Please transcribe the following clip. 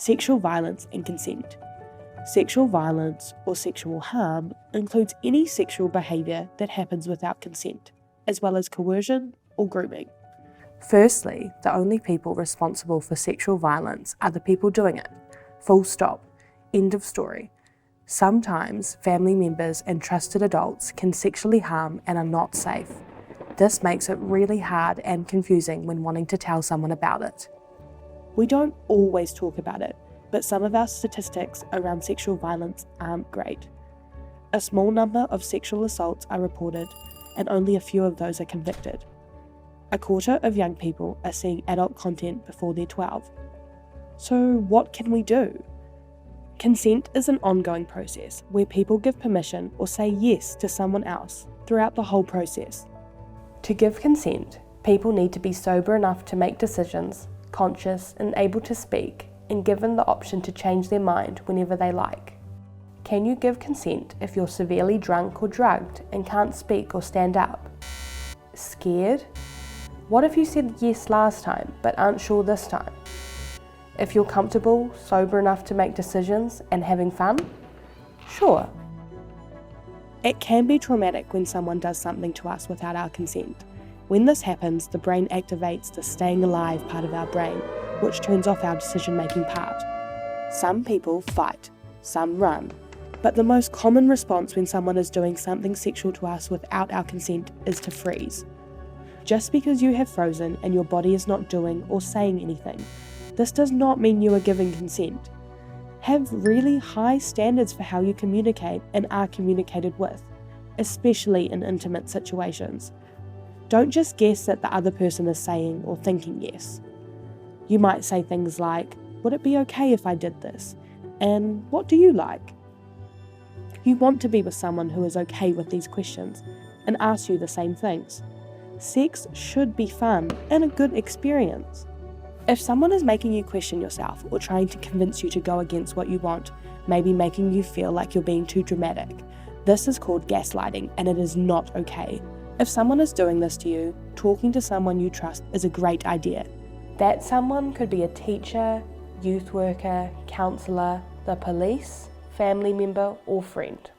Sexual violence and consent. Sexual violence or sexual harm includes any sexual behaviour that happens without consent, as well as coercion or grooming. Firstly, the only people responsible for sexual violence are the people doing it. Full stop. End of story. Sometimes family members and trusted adults can sexually harm and are not safe. This makes it really hard and confusing when wanting to tell someone about it. We don't always talk about it, but some of our statistics around sexual violence aren't great. A small number of sexual assaults are reported, and only a few of those are convicted. A quarter of young people are seeing adult content before they're 12. So what can we do? Consent is an ongoing process where people give permission or say yes to someone else throughout the whole process. To give consent, people need to be sober enough to make decisions, conscious and able to speak, and given the option to change their mind whenever they like. Can you give consent if you're severely drunk or drugged and can't speak or stand up? Scared? What if you said yes last time but aren't sure this time? If you're comfortable, sober enough to make decisions and having fun? Sure. It can be traumatic when someone does something to us without our consent. When this happens, the brain activates the staying alive part of our brain, which turns off our decision-making part. Some people fight, some run, but the most common response when someone is doing something sexual to us without our consent is to freeze. Just because you have frozen and your body is not doing or saying anything, this does not mean you are giving consent. Have really high standards for how you communicate and are communicated with, especially in intimate situations. Don't just guess that the other person is saying or thinking yes. You might say things like, "Would it be okay if I did this?" And "What do you like?" You want to be with someone who is okay with these questions and asks you the same things. Sex should be fun and a good experience. If someone is making you question yourself or trying to convince you to go against what you want, maybe making you feel like you're being too dramatic, this is called gaslighting and it is not okay. If someone is doing this to you, talking to someone you trust is a great idea. That someone could be a teacher, youth worker, counsellor, the police, family member or friend.